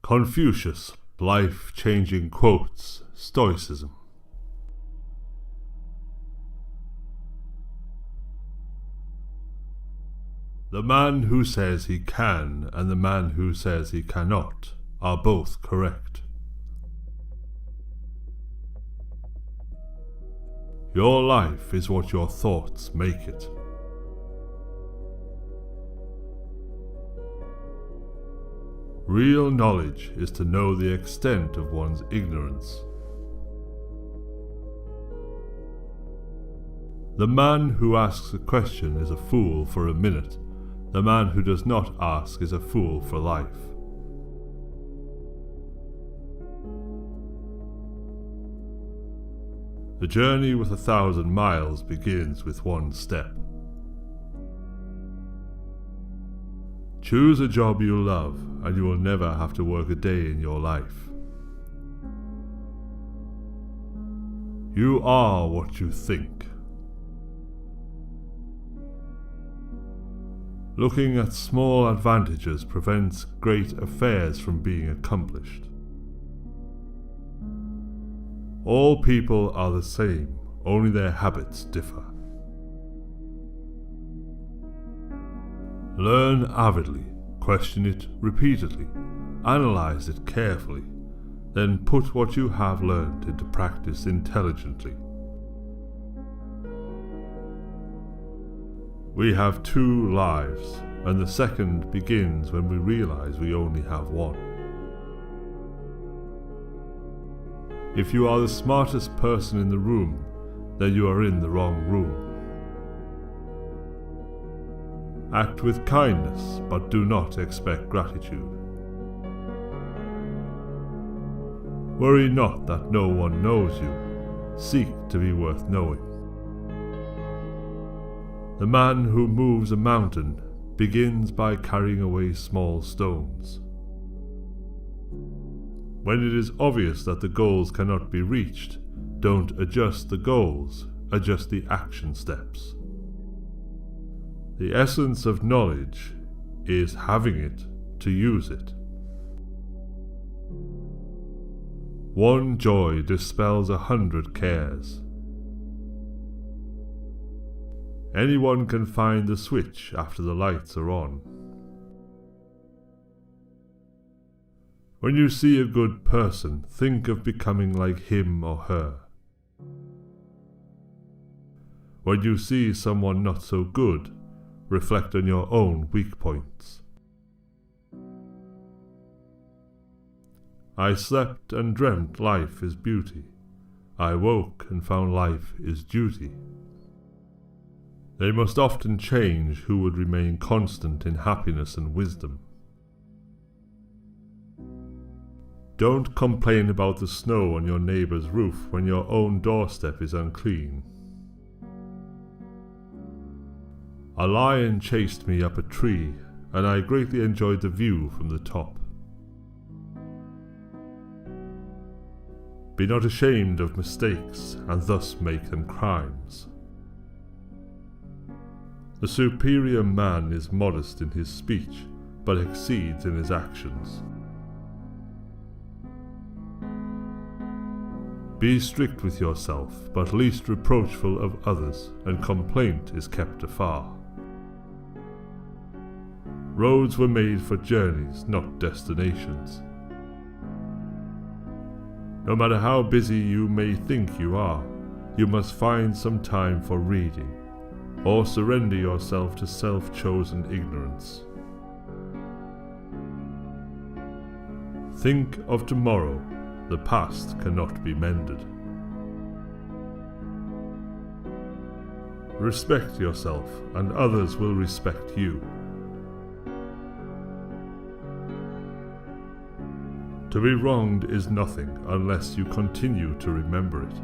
Confucius, life-changing quotes, Stoicism. The man who says he can and the man who says he cannot are both correct. Your life is what your thoughts make it. Real knowledge is to know the extent of one's ignorance. The man who asks a question is a fool for a minute. The man who does not ask is a fool for life. The journey with 1,000 miles begins with one step. Choose a job you love, and you will never have to work a day in your life. You are what you think. Looking at small advantages prevents great affairs from being accomplished. All people are the same, only their habits differ. Learn avidly, question it repeatedly, analyze it carefully, then put what you have learned into practice intelligently. We have 2 lives, and the second begins when we realize we only have one. If you are the smartest person in the room, then you are in the wrong room. Act with kindness, but do not expect gratitude. Worry not that no one knows you. Seek to be worth knowing. The man who moves a mountain begins by carrying away small stones. When it is obvious that the goals cannot be reached, don't adjust the goals, adjust the action steps. The essence of knowledge is having it to use it. One joy dispels 100 cares. Anyone can find the switch after the lights are on. When you see a good person, think of becoming like him or her. When you see someone not so good, reflect on your own weak points. I slept and dreamt life is beauty. I woke and found life is duty. They must often change who would remain constant in happiness and wisdom. Don't complain about the snow on your neighbor's roof when your own doorstep is unclean. A lion chased me up a tree, and I greatly enjoyed the view from the top. Be not ashamed of mistakes, and thus make them crimes. The superior man is modest in his speech, but exceeds in his actions. Be strict with yourself, but least reproachful of others, and complaint is kept afar. Roads were made for journeys, not destinations. No matter how busy you may think you are, you must find some time for reading, or surrender yourself to self-chosen ignorance. Think of tomorrow. The past cannot be mended. Respect yourself, and others will respect you. To be wronged is nothing unless you continue to remember it.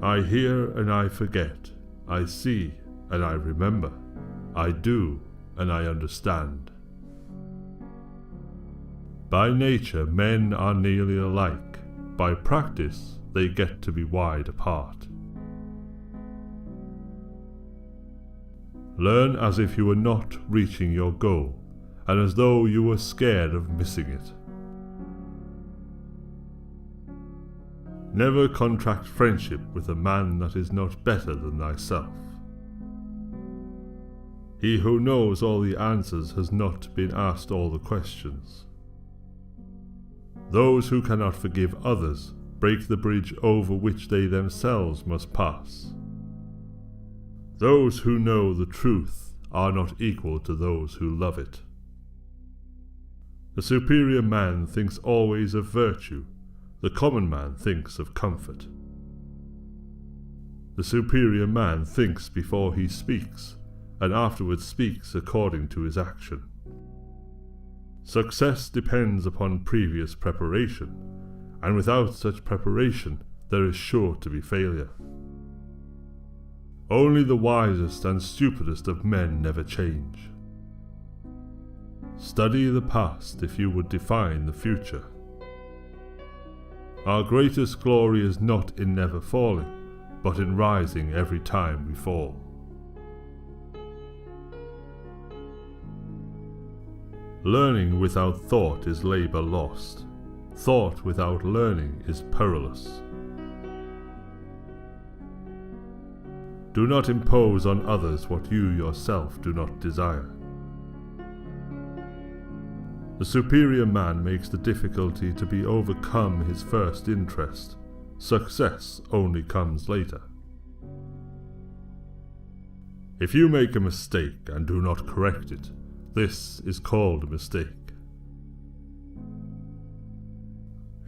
I hear and I forget. I see and I remember. I do and I understand. By nature, men are nearly alike. By practice, they get to be wide apart. Learn as if you were not reaching your goal, and as though you were scared of missing it. Never contract friendship with a man that is not better than thyself. He who knows all the answers has not been asked all the questions. Those who cannot forgive others break the bridge over which they themselves must pass. Those who know the truth are not equal to those who love it. The superior man thinks always of virtue, the common man thinks of comfort. The superior man thinks before he speaks, and afterwards speaks according to his action. Success depends upon previous preparation, and without such preparation there is sure to be failure. Only the wisest and stupidest of men never change. Study the past if you would define the future. Our greatest glory is not in never falling, but in rising every time we fall. Learning without thought is labor lost. Thought without learning is perilous. Do not impose on others what you yourself do not desire. The superior man makes the difficulty to be overcome his first interest. Success only comes later. If you make a mistake and do not correct it, this is called a mistake.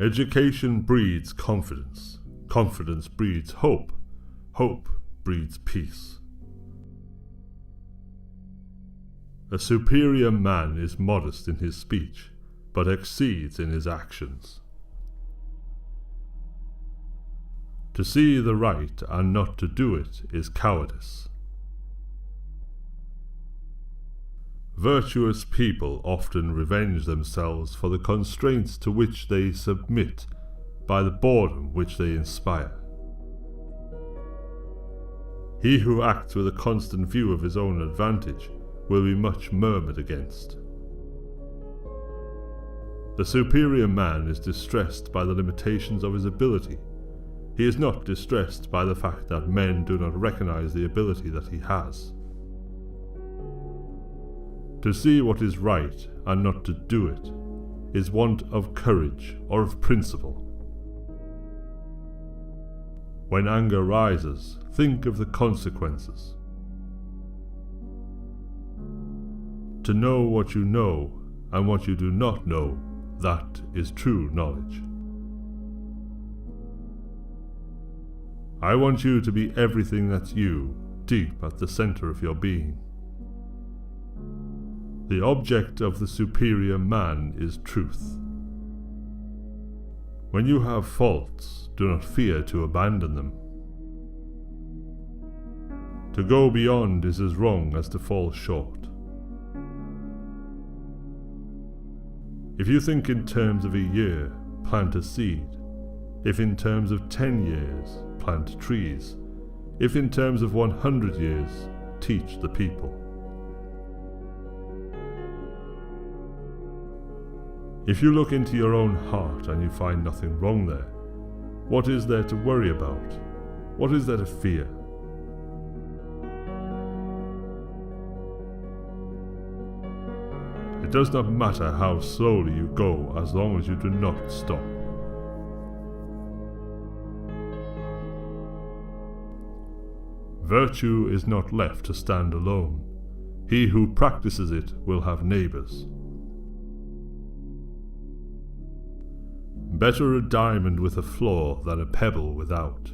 Education breeds confidence. Confidence breeds hope. Hope breeds peace. A superior man is modest in his speech, but exceeds in his actions. To see the right and not to do it is cowardice. Virtuous people often revenge themselves for the constraints to which they submit by the boredom which they inspire. He who acts with a constant view of his own advantage will be much murmured against. The superior man is distressed by the limitations of his ability. He is not distressed by the fact that men do not recognize the ability that he has. To see what is right and not to do it is want of courage or of principle. When anger rises, think of the consequences. To know what you know and what you do not know, that is true knowledge. I want you to be everything that's you, deep at the center of your being. The object of the superior man is truth. When you have faults, do not fear to abandon them. To go beyond is as wrong as to fall short. If you think in terms of a year, plant a seed. If in terms of 10 years, plant trees. If in terms of 100 years, teach the people. If you look into your own heart and you find nothing wrong there, what is there to worry about? What is there to fear? It does not matter how slowly you go as long as you do not stop. Virtue is not left to stand alone. He who practices it will have neighbors. Better a diamond with a flaw than a pebble without.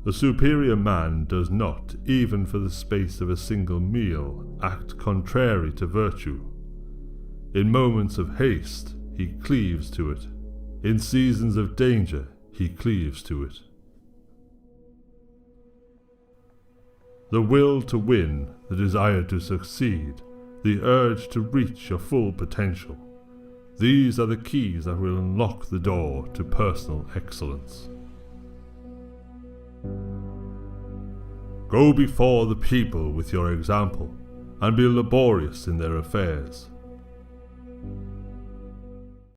The superior man does not, even for the space of a single meal, act contrary to virtue. In moments of haste, he cleaves to it. In seasons of danger, he cleaves to it. The will to win, the desire to succeed, the urge to reach your full potential. These are the keys that will unlock the door to personal excellence. Go before the people with your example, and be laborious in their affairs.